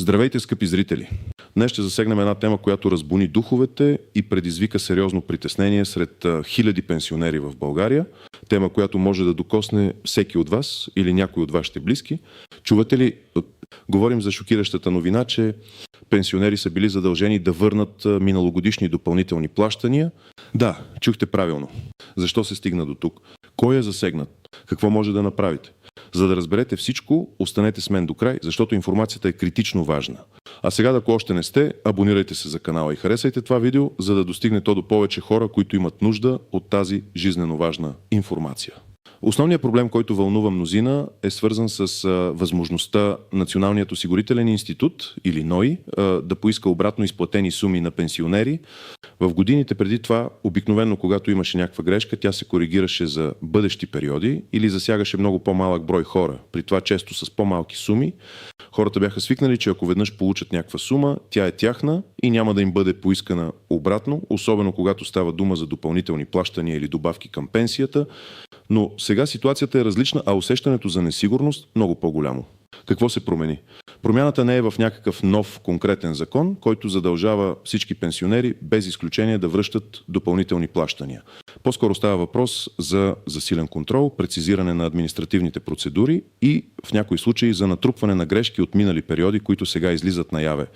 Здравейте, скъпи зрители! Днес ще засегнем една тема, която разбуни духовете и предизвика сериозно притеснение сред хиляди пенсионери в България. Тема, която може да докосне всеки от вас или някой от вашите близки. Чувате ли? Говорим за шокиращата новина, че пенсионери са били задължени да върнат миналогодишни допълнителни плащания. Да, чухте правилно. Защо се стигна до тук? Кой е засегнат? Какво може да направите? За да разберете всичко, останете с мен до край, защото информацията е критично важна. А сега, ако още не сте, абонирайте се за канала и харесайте това видео, за да достигне то до повече хора, които имат нужда от тази жизнено важна информация. Основният проблем, който вълнува мнозина, е свързан с възможността Националният осигурителен институт, или НОИ, да поиска обратно изплатени суми на пенсионери. В годините преди това, обикновено когато имаше някаква грешка, тя се коригираше за бъдещи периоди или засягаше много по-малък брой хора, при това често с по-малки суми. Хората бяха свикнали, че ако веднъж получат някаква сума, тя е тяхна и няма да им бъде поискана обратно, особено когато става дума за допълнителни плащания или добавки към пенсията. Но сега ситуацията е различна, а усещането за несигурност много по-голямо. Какво се промени? Промяната не е в някакъв нов конкретен закон, който задължава всички пенсионери без изключение да връщат допълнителни плащания. По-скоро става въпрос за засилен контрол, прецизиране на административните процедури и в някои случаи за натрупване на грешки от минали периоди, които сега излизат наяве.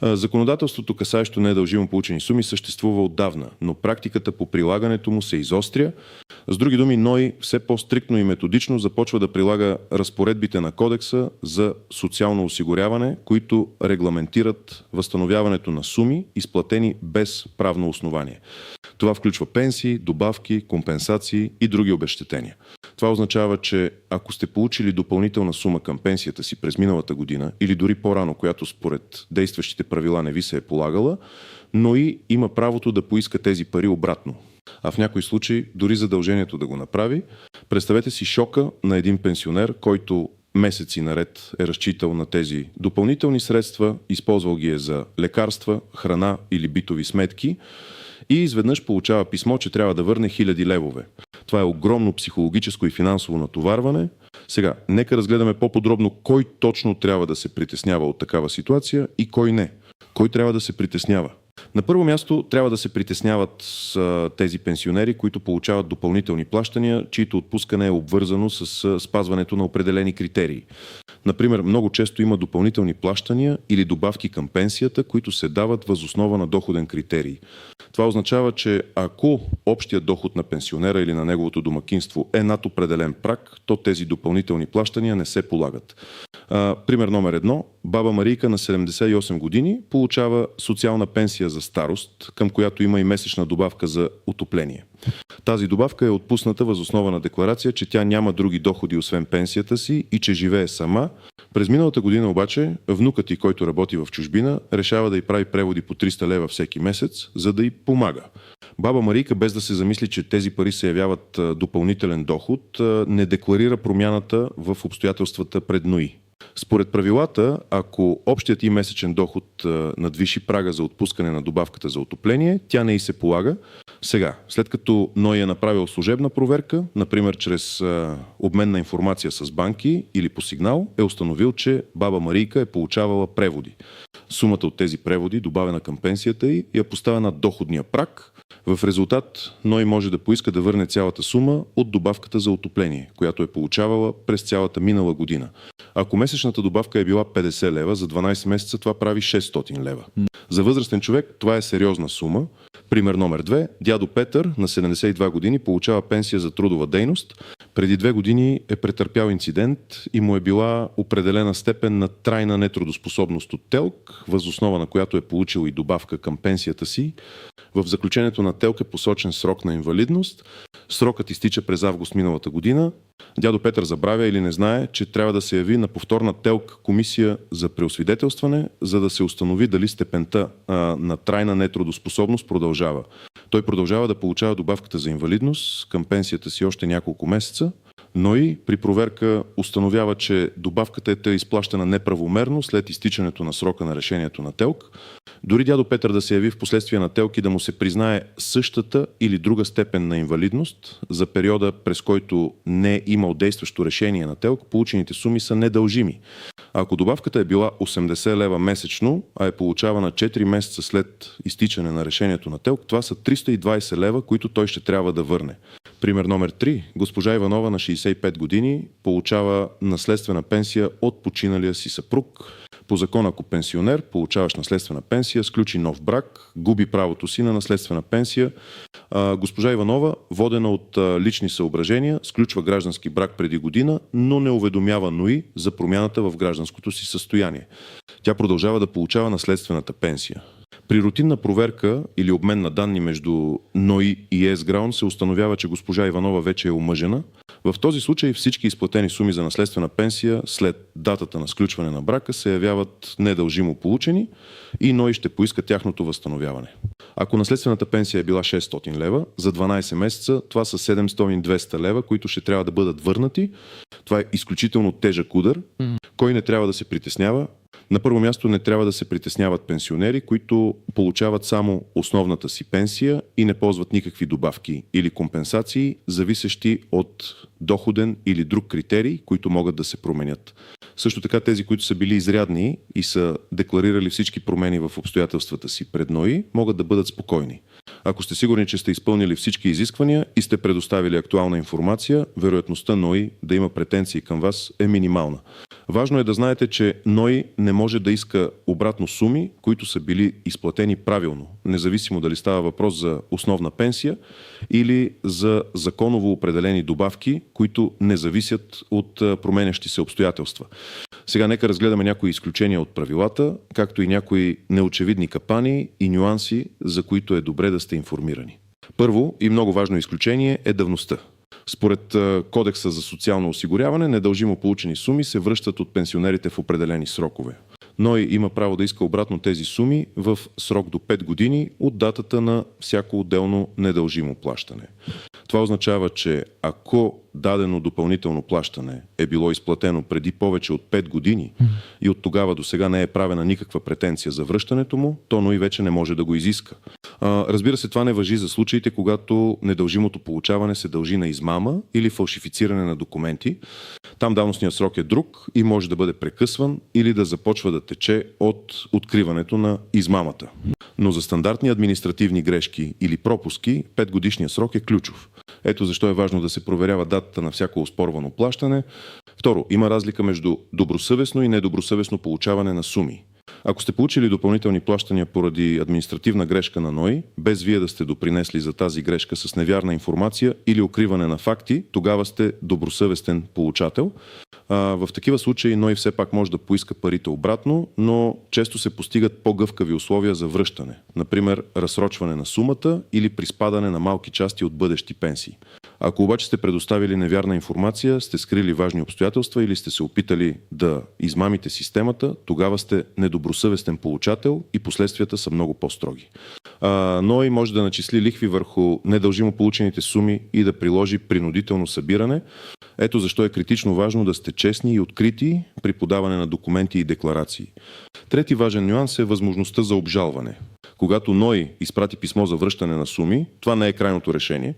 Законодателството, касаещо недължимо получени суми, съществува отдавна, но практиката по прилагането му се изостря. С други думи, НОИ все по-стриктно и методично започва да прилага разпоредбите на Кодекса за социално осигуряване, които регламентират възстановяването на суми, изплатени без правно основание. Това включва пенсии, добавки, компенсации и други обезщетения. Това означава, че ако сте получили допълнителна сума към пенсията си през миналата година или дори по-рано, която според действащите правила не ви се е полагала, но и има правото да поиска тези пари обратно. А в някои случаи дори задължението да го направи. Представете си шока на един пенсионер, който месеци наред е разчитал на тези допълнителни средства, използвал ги е за лекарства, храна или битови сметки и изведнъж получава писмо, че трябва да върне 1000 левове. Това е огромно психологическо и финансово натоварване. Сега, нека разгледаме по-подробно кой точно трябва да се притеснява от такава ситуация и кой не. Кой трябва да се притеснява? На първо място трябва да се притесняват с тези пенсионери, които получават допълнителни плащания, чието отпускане е обвързано с спазването на определени критерии. Например, много често има допълнителни плащания или добавки към пенсията, които се дават въз основа на доходен критерий. Това означава, че ако общият доход на пенсионера или на неговото домакинство е над определен праг, то тези допълнителни плащания не се полагат. Пример номер 1. Баба Марийка на 78 години получава социална пенсия за старост, към която има и месечна добавка за отопление. Тази добавка е отпусната въз основа на декларация, че тя няма други доходи освен пенсията си и че живее сама. През миналата година обаче внукът й, който работи в чужбина, решава да й прави преводи по 300 лева всеки месец, за да й помага. Баба Марийка, без да се замисли, че тези пари се явяват допълнителен доход, не декларира промяната в обстоятелствата пред НОИ. Според правилата, ако общият и месечен доход надвиши прага за отпускане на добавката за отопление, тя не й се полага. Сега, след като НОИ е направил служебна проверка, например чрез обмен на информация с банки или по сигнал, е установил, че баба Марийка е получавала преводи. Сумата от тези преводи, добавена към пенсията й, я поставя над доходния праг. В резултат НОИ може да поиска да върне цялата сума от добавката за отопление, която е получавала през цялата минала година. Ако месечната добавка е била 50 лева, за 12 месеца това прави 600 лева. За възрастен човек това е сериозна сума. Пример номер 2. Дядо Петър на 72 години получава пенсия за трудова дейност. Преди 2 години е претърпял инцидент и му е била определена степен на трайна нетрудоспособност от ТЕЛК, въз основа на която е получил и добавка към пенсията си. В заключението на ТЕЛК е посочен срок на инвалидност. Срокът изтича през август миналата година. Дядо Петър забравя или не знае, че трябва да се яви на повторна ТЕЛК комисия за преосвидетелстване, за да се установи дали степента на трайна нетрудоспособност продължава. Той продължава да получава добавката за инвалидност към пенсията си още няколко месеца, НОИ при проверка установява, че добавката е изплащана неправомерно след изтичането на срока на решението на ТЕЛК. Дори дядо Петър да се яви в последствие на ТЕЛК и да му се признае същата или друга степен на инвалидност за периода, през който не е имал действащо решение на ТЕЛК, получените суми са недължими. Ако добавката е била 80 лева месечно, а е получавана 4 месеца след изтичане на решението на ТЕЛК, това са 320 лева, които той ще трябва да върне. Пример номер 3. Госпожа Иванова на 65 години получава наследствена пенсия от починалия си съпруг. По закон, ако пенсионер, получаваш наследствена пенсия, сключи нов брак, губи правото си на наследствена пенсия. Госпожа Иванова, водена от лични съображения, сключва граждански брак преди година, но не уведомява НОИ за промяната в гражданското си състояние. Тя продължава да получава наследствената пенсия. При рутинна проверка или обмен на данни между НОИ и ЕСГРАУН се установява, че госпожа Иванова вече е омъжена. В този случай всички изплатени суми за наследствена пенсия след датата на сключване на брака се явяват недължимо получени и НОИ ще поиска тяхното възстановяване. Ако наследствената пенсия е била 600 лева, за 12 месеца това са 700-200 лева, които ще трябва да бъдат върнати. Това е изключително тежък удар. Кой не трябва да се притеснява? На първо място не трябва да се притесняват пенсионери, които получават само основната си пенсия и не ползват никакви добавки или компенсации, зависещи от доходен или друг критерий, които могат да се променят. Също така тези, които са били изрядни и са декларирали всички промени в обстоятелствата си пред НОИ, могат да бъдат спокойни. Ако сте сигурни, че сте изпълнили всички изисквания и сте предоставили актуална информация, вероятността НОИ да има претенции към вас е минимална. Важно е да знаете, че НОИ не може да иска обратно суми, които са били изплатени правилно, независимо дали става въпрос за основна пенсия или за законово определени добавки, които не зависят от променящи се обстоятелства. Сега нека разгледаме някои изключения от правилата, както и някои неочевидни капани и нюанси, за които е добре да сте информирани. Първо и много важно изключение е давността. Според Кодекса за социално осигуряване, недължимо получени суми се връщат от пенсионерите в определени срокове. НОИ има право да иска обратно тези суми в срок до 5 години от датата на всяко отделно недължимо плащане. Това означава, че ако дадено допълнително плащане е било изплатено преди повече от 5 години и от тогава до сега не е правена никаква претенция за връщането му, то НОИ вече не може да го изиска. Разбира се, това не важи за случаите, когато недължимото получаване се дължи на измама или фалшифициране на документи. Там давностният срок е друг и може да бъде прекъсван или да започва да тече от откриването на измамата. Но за стандартни административни грешки или пропуски 5-годишният срок е ключов. Ето защо е важно да се проверява датата на всяко оспорвано плащане. Второ, има разлика между добросъвестно и недобросъвестно получаване на суми. Ако сте получили допълнителни плащания поради административна грешка на НОИ, без вие да сте допринесли за тази грешка с невярна информация или укриване на факти, тогава сте добросъвестен получател. В такива случаи НОИ все пак може да поиска парите обратно, но често се постигат по-гъвкави условия за връщане. Например, разсрочване на сумата или приспадане на малки части от бъдещи пенсии. Ако обаче сте предоставили невярна информация, сте скрили важни обстоятелства или сте се опитали да измамите системата, тогава сте недобросъвестен получател и последствията са много по-строги. НОИ може да начисли лихви върху недължимо получените суми и да приложи принудително събиране. Ето защо е критично важно да сте честни и открити при подаване на документи и декларации. Трети важен нюанс е възможността за обжалване. Когато НОИ изпрати писмо за връщане на суми, това не е крайното решение.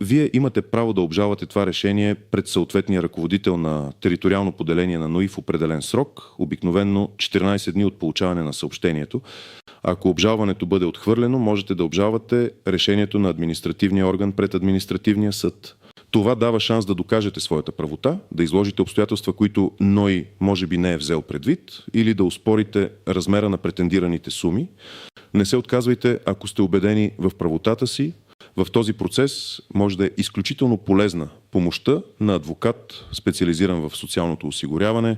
Вие имате право да обжалвате това решение пред съответния ръководител на териториално поделение на НОИ в определен срок, обикновенно 14 дни от получаване на съобщението. Ако обжалването бъде отхвърлено, можете да обжалвате решението на административния орган пред административния съд. Това дава шанс да докажете своята правота, да изложите обстоятелства, които НОИ може би не е взел предвид, или да оспорите размера на претендираните суми. Не се отказвайте, ако сте убедени в правотата си. В този процес може да е изключително полезна помощта на адвокат, специализиран в социалното осигуряване.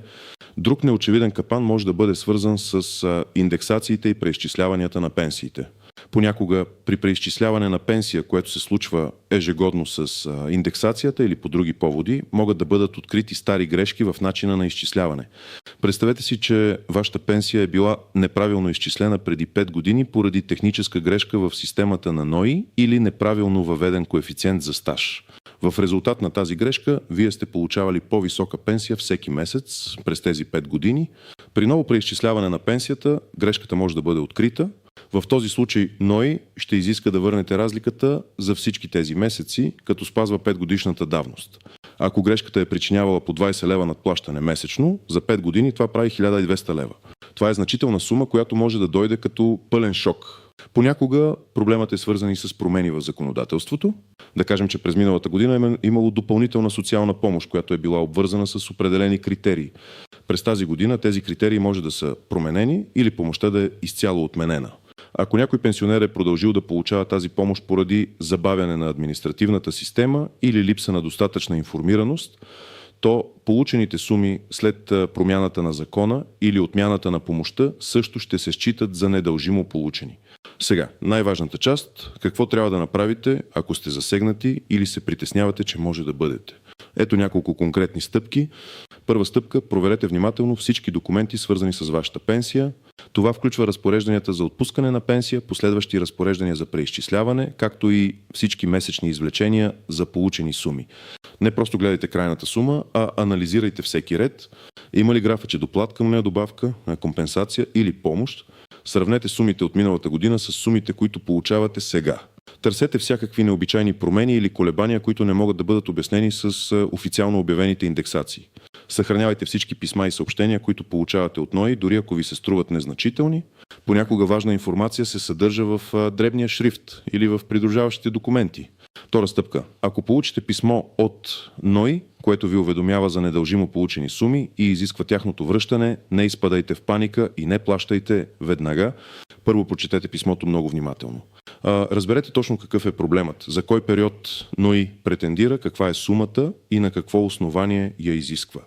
Друг неочевиден капан може да бъде свързан с индексациите и преизчисляванията на пенсиите. Понякога при преизчисляване на пенсия, което се случва ежегодно с индексацията или по други поводи, могат да бъдат открити стари грешки в начина на изчисляване. Представете си, че вашата пенсия е била неправилно изчислена преди 5 години поради техническа грешка в системата на НОИ или неправилно въведен коефициент за стаж. В резултат на тази грешка, вие сте получавали по-висока пенсия всеки месец през тези 5 години. При ново преизчисляване на пенсията, грешката може да бъде открита. В този случай НОИ ще изиска да върнете разликата за всички тези месеци, като спазва 5-годишната давност. Ако грешката е причинявала по 20 лева надплащане месечно, за 5 години това прави 1200 лева. Това е значителна сума, която може да дойде като пълен шок. Понякога проблемът е свързан и с промени в законодателството. Да кажем, че през миналата година е имало допълнителна социална помощ, която е била обвързана с определени критерии. През тази година тези критерии може да са променени или помощта да е изцяло отменена. Ако някой пенсионер е продължил да получава тази помощ поради забавяне на административната система или липса на достатъчна информираност, то получените суми след промяната на закона или отмяната на помощта също ще се считат за недължимо получени. Сега, най-важната част, какво трябва да направите, ако сте засегнати или се притеснявате, че може да бъдете. Ето няколко конкретни стъпки. Първа стъпка, проверете внимателно всички документи, свързани с вашата пенсия. Това включва разпорежданията за отпускане на пенсия, последващи разпореждания за преизчисляване, както и всички месечни извлечения за получени суми. Не просто гледайте крайната сума, а анализирайте всеки ред. Има ли графа, доплатка, добавка, компенсация или помощ? Сравнете сумите от миналата година с сумите, които получавате сега. Търсете всякакви необичайни промени или колебания, които не могат да бъдат обяснени с официално обявените индексации. Съхранявайте всички писма и съобщения, които получавате от НОИ, дори ако ви се струват незначителни. Понякога важна информация се съдържа в дребния шрифт или в придружаващите документи. Втора стъпка. Ако получите писмо от НОИ, което ви уведомява за недължимо получени суми и изисква тяхното връщане, не изпадайте в паника и не плащайте веднага. Първо прочетете писмото много внимателно. Разберете точно какъв е проблемът, за кой период НОИ претендира, каква е сумата и на какво основание я изисква.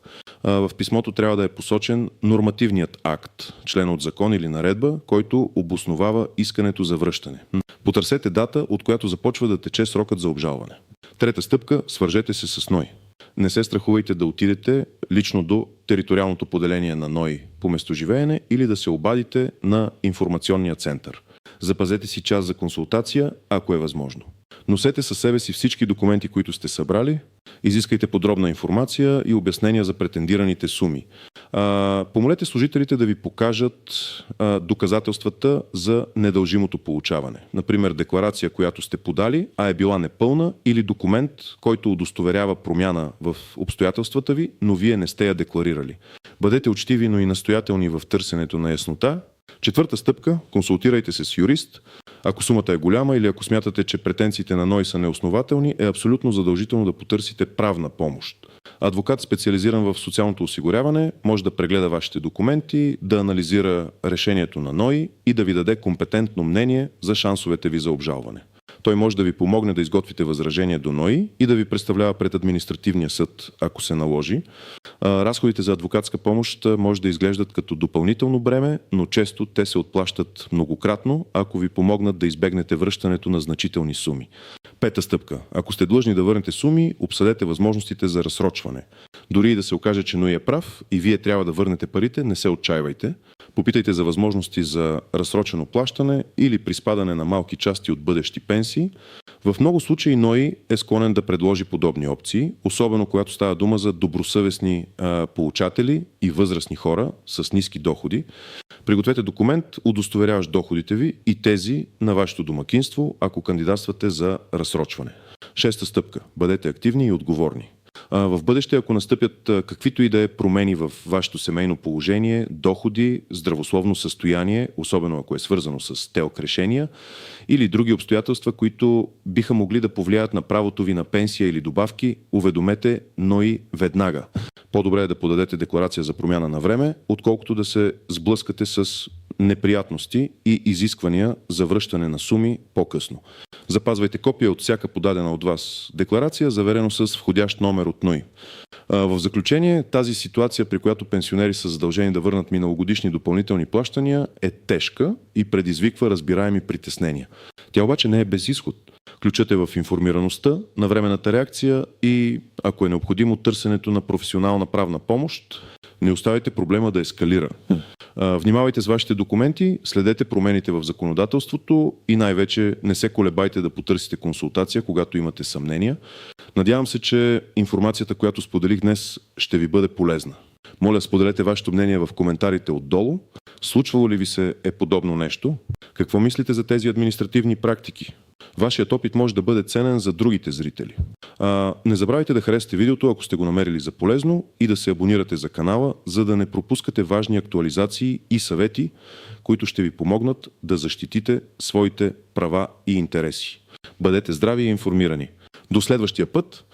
В писмото трябва да е посочен нормативният акт, член от закон или наредба, който обосновава искането за връщане. Потърсете дата, от която започва да тече срокът за обжалване. Трета стъпка – свържете се с НОИ. Не се страхувайте да отидете лично до териториалното поделение на НОИ по местоживеене или да се обадите на информационния център. Запазете си час за консултация, ако е възможно. Носете със себе си всички документи, които сте събрали, изискайте подробна информация и обяснения за претендираните суми. Помолете служителите да ви покажат доказателствата за недължимото получаване. Например, декларация, която сте подали, а е била непълна, или документ, който удостоверява промяна в обстоятелствата ви, но вие не сте я декларирали. Бъдете учтиви, но и настоятелни в търсенето на яснота. Четвърта стъпка – консултирайте се с юрист. Ако сумата е голяма или ако смятате, че претенциите на НОИ са неоснователни, е абсолютно задължително да потърсите правна помощ. Адвокат, специализиран в социалното осигуряване, може да прегледа вашите документи, да анализира решението на НОИ и да ви даде компетентно мнение за шансовете ви за обжалване. Той може да ви помогне да изготвите възражение до НОИ и да ви представлява пред административния съд, ако се наложи. Разходите за адвокатска помощ може да изглеждат като допълнително бреме, но често те се отплащат многократно, ако ви помогнат да избегнете връщането на значителни суми. Пета стъпка. Ако сте длъжни да върнете суми, обсъдете възможностите за разсрочване. Дори и да се окаже, че НОИ е прав и вие трябва да върнете парите, не се отчаивайте. Попитайте за възможности за разсрочено плащане или приспадане на малки части от бъдещи пенсии. В много случаи НОИ е склонен да предложи подобни опции, особено когато става дума за добросъвестни получатели и възрастни хора с ниски доходи. Пригответе документ, удостоверяващ доходите ви и тези на вашето домакинство, ако кандидатствате за разсрочване. Шеста стъпка. Бъдете активни и отговорни. В бъдеще, ако настъпят каквито и да е промени в вашето семейно положение, доходи, здравословно състояние, особено ако е свързано с ТЕЛК решения, или други обстоятелства, които биха могли да повлияят на правото ви на пенсия или добавки, уведомете НОИ веднага. По-добре е да подадете декларация за промяна на време, отколкото да се сблъскате с неприятности и изисквания за връщане на суми по-късно. Запазвайте копия от всяка подадена от вас декларация, заверено с входящ номер от НОИ. В заключение, тази ситуация, при която пенсионери са задължени да върнат миналогодишни допълнителни плащания, е тежка и предизвиква разбираеми притеснения. Тя обаче не е без изход. Ключът е в информираността, навременната реакция и, ако е необходимо, търсенето на професионална правна помощ. Не оставяйте проблема да ескалира. Внимавайте с вашите документи, следете промените в законодателството и най-вече не се колебайте да потърсите консултация, когато имате съмнения. Надявам се, че информацията, която споделих днес, ще ви бъде полезна. Моля, споделете вашето мнение в коментарите отдолу. Случвало ли ви се е подобно нещо? Какво мислите за тези административни практики? Вашият опит може да бъде ценен за другите зрители. Не забравяйте да харесате видеото, ако сте го намерили за полезно, и да се абонирате за канала, за да не пропускате важни актуализации и съвети, които ще ви помогнат да защитите своите права и интереси. Бъдете здрави и информирани. До следващия път!